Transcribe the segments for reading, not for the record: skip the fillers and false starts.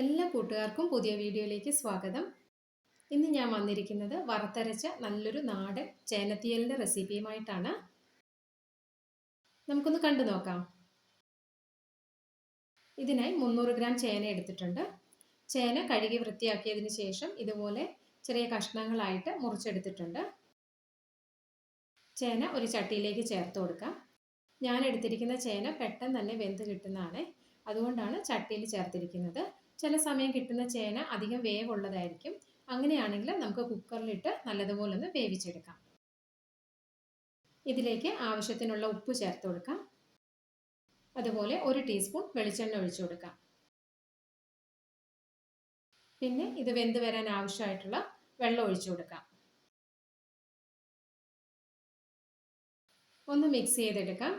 എല്ലാ കൂട്ടുകാർക്കും പുതിയ വീഡിയോയിലേക്ക് സ്വാഗതം. ഇന്ന് ഞാൻ വന്നിരിക്കുന്നത് വറുത്തരച്ച നല്ലൊരു നാടൻ ചേനത്തീയലിൻ്റെ റെസിപ്പിയുമായിട്ടാണ്. നമുക്കൊന്ന് കണ്ടു നോക്കാം. ഇതിനായി 300 ഗ്രാം ചേന എടുത്തിട്ടുണ്ട്. ചേന കഴുകി വൃത്തിയാക്കിയതിന് ശേഷം ഇതുപോലെ ചെറിയ കഷ്ണങ്ങളായിട്ട് മുറിച്ചെടുത്തിട്ടുണ്ട്. ചേന ഒരു ചട്ടിയിലേക്ക് ചേർത്ത് കൊടുക്കാം. ഞാൻ എടുത്തിരിക്കുന്ന ചേന പെട്ടെന്ന് തന്നെ വെന്ത് കിട്ടുന്നതാണ്, അതുകൊണ്ടാണ് ചട്ടിയിൽ ചേർത്തിരിക്കുന്നത്. ചില സമയം കിട്ടുന്ന ചേന അധികം വേവുള്ളതായിരിക്കും. അങ്ങനെയാണെങ്കിൽ നമുക്ക് കുക്കറിലിട്ട് നല്ലതുപോലെ ഒന്ന് വേവിച്ചെടുക്കാം. ഇതിലേക്ക് ആവശ്യത്തിനുള്ള ഉപ്പ് ചേർത്ത് കൊടുക്കാം. അതുപോലെ 1 ടീസ്പൂൺ വെളിച്ചെണ്ണ ഒഴിച്ചു കൊടുക്കാം. പിന്നെ ഇത് വെന്ത് വരാൻ ആവശ്യമായിട്ടുള്ള വെള്ളം ഒഴിച്ചു കൊടുക്കാം. ഒന്ന് മിക്സ് ചെയ്തെടുക്കാം.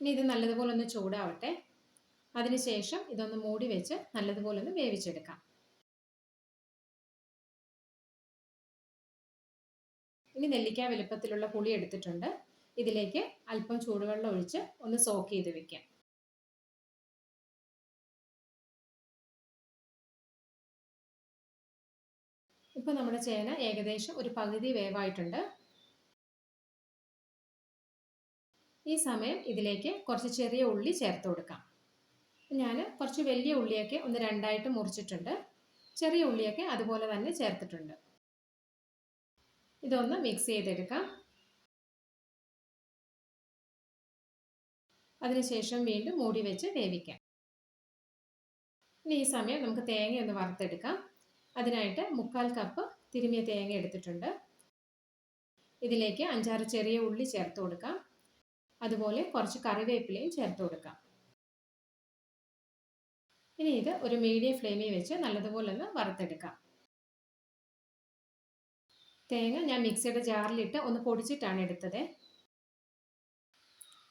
ഇനി ഇത് നല്ലതുപോലെ ഒന്ന് ചൂടാവട്ടെ. അതിനുശേഷം ഇതൊന്ന് മൂടി വെച്ച് നല്ലതുപോലെ ഒന്ന് വേവിച്ചെടുക്കാം. ഇനി നെല്ലിക്ക വലുപ്പത്തിലുള്ള പുളി എടുത്തിട്ടുണ്ട്. ഇതിലേക്ക് അല്പം ചൂടുവെള്ളം ഒഴിച്ച് ഒന്ന് സോക്ക് ചെയ്ത് വെക്കാം. ഇപ്പോൾ നമ്മുടെ ചേന ഏകദേശം ഒരു പകുതി വേവായിട്ടുണ്ട്. ഈ സമയം ഇതിലേക്ക് കുറച്ച് ചെറിയ ഉള്ളി ചേർത്ത് കൊടുക്കാം. ഞാൻ കുറച്ച് വലിയ ഉള്ളിയൊക്കെ ഒന്ന് രണ്ടായിട്ട് മുറിച്ചിട്ടുണ്ട്. ചെറിയ ഉള്ളിയൊക്കെ അതുപോലെ തന്നെ ചേർത്തിട്ടുണ്ട്. ഇതൊന്ന് മിക്സ് ചെയ്തെടുക്കാം. അതിനുശേഷം വീണ്ടും മൂടി വെച്ച് വേവിക്കാം. ഇനി ഈ സമയം നമുക്ക് തേങ്ങ ഒന്ന് വറുത്തെടുക്കാം. അതിനായിട്ട് 1/4 കപ്പ് തിരുമിയ തേങ്ങ എടുത്തിട്ടുണ്ട്. ഇതിലേക്ക് 5-6 ചെറിയ ഉള്ളി ചേർത്ത് കൊടുക്കാം. അതുപോലെ കുറച്ച് കറിവേപ്പിലയും ചേർത്ത് കൊടുക്കാം. ഇനി ഇത് ഒരു മീഡിയം ഫ്ലെയിമിൽ വെച്ച് നല്ലതുപോലെ ഒന്ന് വറുത്തെടുക്കാം. തേങ്ങ ഞാൻ മിക്സിയുടെ ജാറിലിട്ട് ഒന്ന് പൊടിച്ചിട്ടാണ് എടുത്തത്.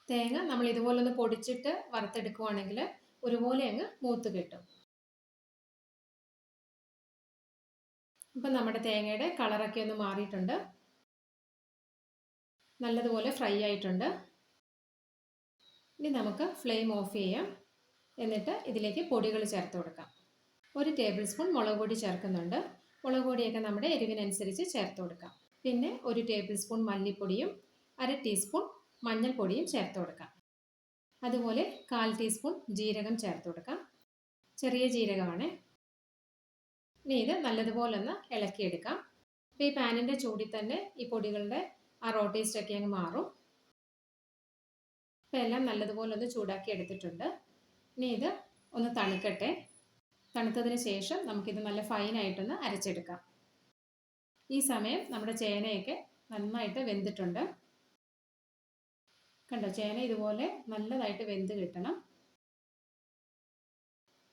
തേങ്ങ നമ്മൾ ഇതുപോലെ ഒന്ന് പൊടിച്ചിട്ട് വറുത്തെടുക്കുവാണെങ്കിൽ ഒരുപോലെ അങ്ങ് മൂത്ത് കിട്ടും. ഇപ്പം നമ്മുടെ തേങ്ങയുടെ കളറൊക്കെ ഒന്ന് മാറിയിട്ടുണ്ട്. നല്ലതുപോലെ ഫ്രൈ ആയിട്ടുണ്ട്. ഇനി നമുക്ക് ഫ്ലെയിം ഓഫ് ചെയ്യാം. എന്നിട്ട് ഇതിലേക്ക് പൊടികൾ ചേർത്ത് കൊടുക്കാം. 1 ടേബിൾ സ്പൂൺ മുളക് പൊടി ചേർക്കുന്നുണ്ട്. മുളക് പൊടിയൊക്കെ നമ്മുടെ എരിവിനനുസരിച്ച് ചേർത്ത് കൊടുക്കാം. പിന്നെ 1 ടേബിൾ സ്പൂൺ മല്ലിപ്പൊടിയും 1/2 ടീസ്പൂൺ മഞ്ഞൾപ്പൊടിയും ചേർത്ത് കൊടുക്കാം. അതുപോലെ 1/4 ടീസ്പൂൺ ജീരകം ചേർത്ത് കൊടുക്കാം. ചെറിയ ജീരകമാണ്. ഇനി ഇത് നല്ലതുപോലെ ഒന്ന് ഇളക്കിയെടുക്കാം. അപ്പോൾ ഈ പാനിൻ്റെ ചൂടിൽ തന്നെ ഈ പൊടികളുടെ ആ റോ ടേസ്റ്റ് ഒക്കെ അങ്ങ് മാറും. ഇപ്പോൾ എല്ലാം നല്ലതുപോലെ ഒന്ന് ചൂടാക്കി എടുത്തിട്ടുണ്ട്. ഇനി ഇത് ഒന്ന് തണുക്കട്ടെ. തണുത്തതിന് ശേഷം നമുക്കിത് നല്ല ഫൈനായിട്ടൊന്ന് അരച്ചെടുക്കാം. ഈ സമയം നമ്മുടെ ചേനയൊക്കെ നന്നായിട്ട് വെന്തിട്ടുണ്ട്. കണ്ടോ, ചേന ഇതുപോലെ നല്ലതായിട്ട് വെന്ത് കിട്ടണം.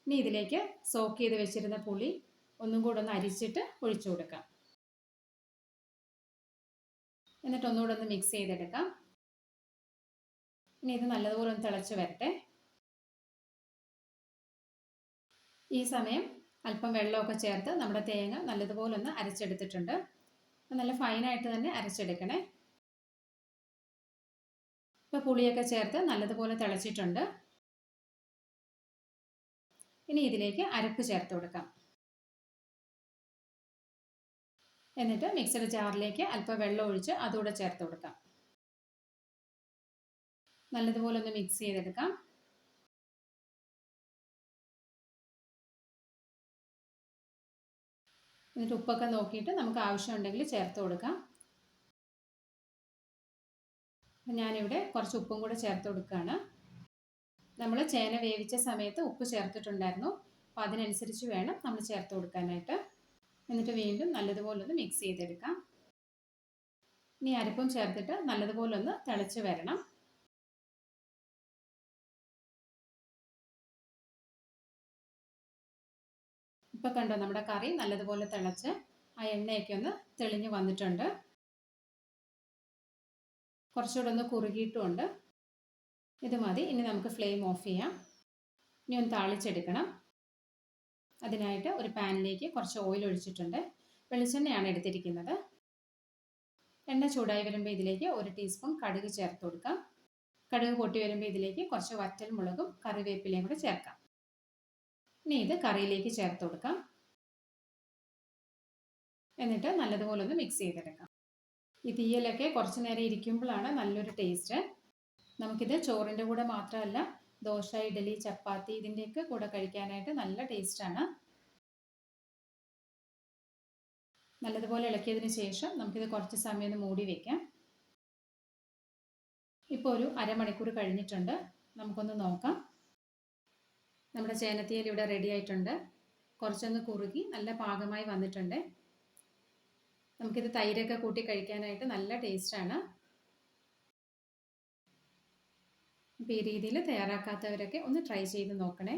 ഇനി ഇതിലേക്ക് സോക്ക് ചെയ്ത് വെച്ചിരുന്ന പുളി ഒന്നും കൂടെ ഒന്ന് അരിച്ചിട്ട് ഒഴിച്ചു കൊടുക്കാം. എന്നിട്ട് ഒന്നുകൂടെ ഒന്ന് മിക്സ് ചെയ്തെടുക്കാം. ഇനി ഇത് നല്ലതുപോലെ ഒന്ന് തിളച്ച് വരട്ടെ. ഈ സമയം അല്പം വെള്ളമൊക്കെ ചേർത്ത് നമ്മുടെ തേങ്ങ നല്ലതുപോലെ ഒന്ന് അരച്ചെടുത്തിട്ടുണ്ട്. നല്ല ഫൈനായിട്ട് തന്നെ അരച്ചെടുക്കണേ. ഇപ്പോൾ പുളിയൊക്കെ ചേർത്ത് നല്ലതുപോലെ തിളച്ചിട്ടുണ്ട്. ഇനി ഇതിലേക്ക് അരപ്പ് ചേർത്ത് കൊടുക്കാം. എന്നിട്ട് മിക്സഡ് ജാറിലേക്ക് അല്പം വെള്ളം ഒഴിച്ച് അതുകൂടെ ചേർത്ത് കൊടുക്കാം. നല്ലതുപോലെ ഒന്ന് മിക്സ് ചെയ്തെടുക്കാം. എന്നിട്ട് ഉപ്പൊക്കെ നോക്കിയിട്ട് നമുക്ക് ആവശ്യമുണ്ടെങ്കിൽ ചേർത്ത് കൊടുക്കാം. ഞാനിവിടെ കുറച്ച് ഉപ്പും കൂടെ ചേർത്ത് കൊടുക്കുകയാണ്. നമ്മൾ ചേന വേവിച്ച സമയത്ത് ഉപ്പ് ചേർത്തിട്ടുണ്ടായിരുന്നു. അപ്പോൾ അതിനനുസരിച്ച് വേണം നമ്മൾ ചേർത്ത് കൊടുക്കാനായിട്ട്. എന്നിട്ട് വീണ്ടും നല്ലതുപോലെ ഒന്ന് മിക്സ് ചെയ്തെടുക്കാം. ഇനി അരപ്പും ചേർത്തിട്ട് നല്ലതുപോലെ ഒന്ന് തിളച്ച് വരണം. ഇപ്പോൾ കണ്ടോ, നമ്മുടെ കറി നല്ലതുപോലെ തിളച്ച് ആ എണ്ണയൊക്കെ ഒന്ന് തെളിഞ്ഞ് വന്നിട്ടുണ്ട്. കുറച്ചുകൂടെ ഒന്ന് കുറുകിയിട്ടുമുണ്ട്. ഇത് മതി. ഇനി നമുക്ക് ഫ്ലെയിം ഓഫ് ചെയ്യാം. ഇനി ഒന്ന് താളിച്ചെടുക്കണം. അതിനായിട്ട് ഒരു പാനിലേക്ക് കുറച്ച് ഓയിൽ ഒഴിച്ചിട്ടുണ്ട്. വെളിച്ചെണ്ണയാണ് എടുത്തിരിക്കുന്നത്. എണ്ണ ചൂടായി വരുമ്പോൾ ഇതിലേക്ക് 1 ടീസ്പൂൺ കടുക് ചേർത്ത് കൊടുക്കാം. കടുക് പൊട്ടി വരുമ്പോൾ ഇതിലേക്ക് കുറച്ച് വറ്റൽ മുളകും കറിവേപ്പിലയും കൂടെ ചേർക്കാം. ഇനി ഇത് കറിയിലേക്ക് ചേർത്ത് കൊടുക്കാം. എന്നിട്ട് നല്ലതുപോലെ ഒന്ന് മിക്സ് ചെയ്തെടുക്കാം. ഈ തീയലൊക്കെ കുറച്ച് നേരം ഇരിക്കുമ്പോഴാണ് നല്ലൊരു ടേസ്റ്റ്. നമുക്കിത് ചോറിൻ്റെ കൂടെ മാത്രമല്ല, ദോശ, ഇഡലി, ചപ്പാത്തി ഇതിൻ്റെയൊക്കെ കൂടെ കഴിക്കാനായിട്ട് നല്ല ടേസ്റ്റാണ്. നല്ലതുപോലെ ഇളക്കിയതിന് ശേഷം നമുക്കിത് കുറച്ച് സമയം ഒന്ന് മൂടി വയ്ക്കാം. ഇപ്പോൾ ഒരു അരമണിക്കൂർ കഴിഞ്ഞിട്ടുണ്ട്. നമുക്കൊന്ന് നോക്കാം. നമ്മുടെ ചേനത്തീയൽ ഇവിടെ റെഡി ആയിട്ടുണ്ട്. കുറച്ചൊന്ന് കുറുകി നല്ല പാകമായി വന്നിട്ടുണ്ട്. നമുക്കിത് തൈരൊക്കെ കൂട്ടി കഴിക്കാനായിട്ട് നല്ല ടേസ്റ്റാണ്. അപ്പോൾ ഈ രീതിയിൽ തയ്യാറാക്കാത്തവരൊക്കെ ഒന്ന് ട്രൈ ചെയ്ത് നോക്കണേ.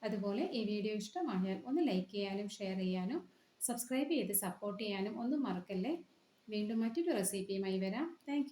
അതുപോലെ ഈ വീഡിയോ ഇഷ്ടമായാൽ ഒന്ന് ലൈക്ക് ചെയ്യാനും ഷെയർ ചെയ്യാനും സബ്സ്ക്രൈബ് ചെയ്ത് സപ്പോർട്ട് ചെയ്യാനും ഒന്നും മറക്കല്ലേ. വീണ്ടും മറ്റൊരു റെസിപ്പിയുമായി വരാം. താങ്ക്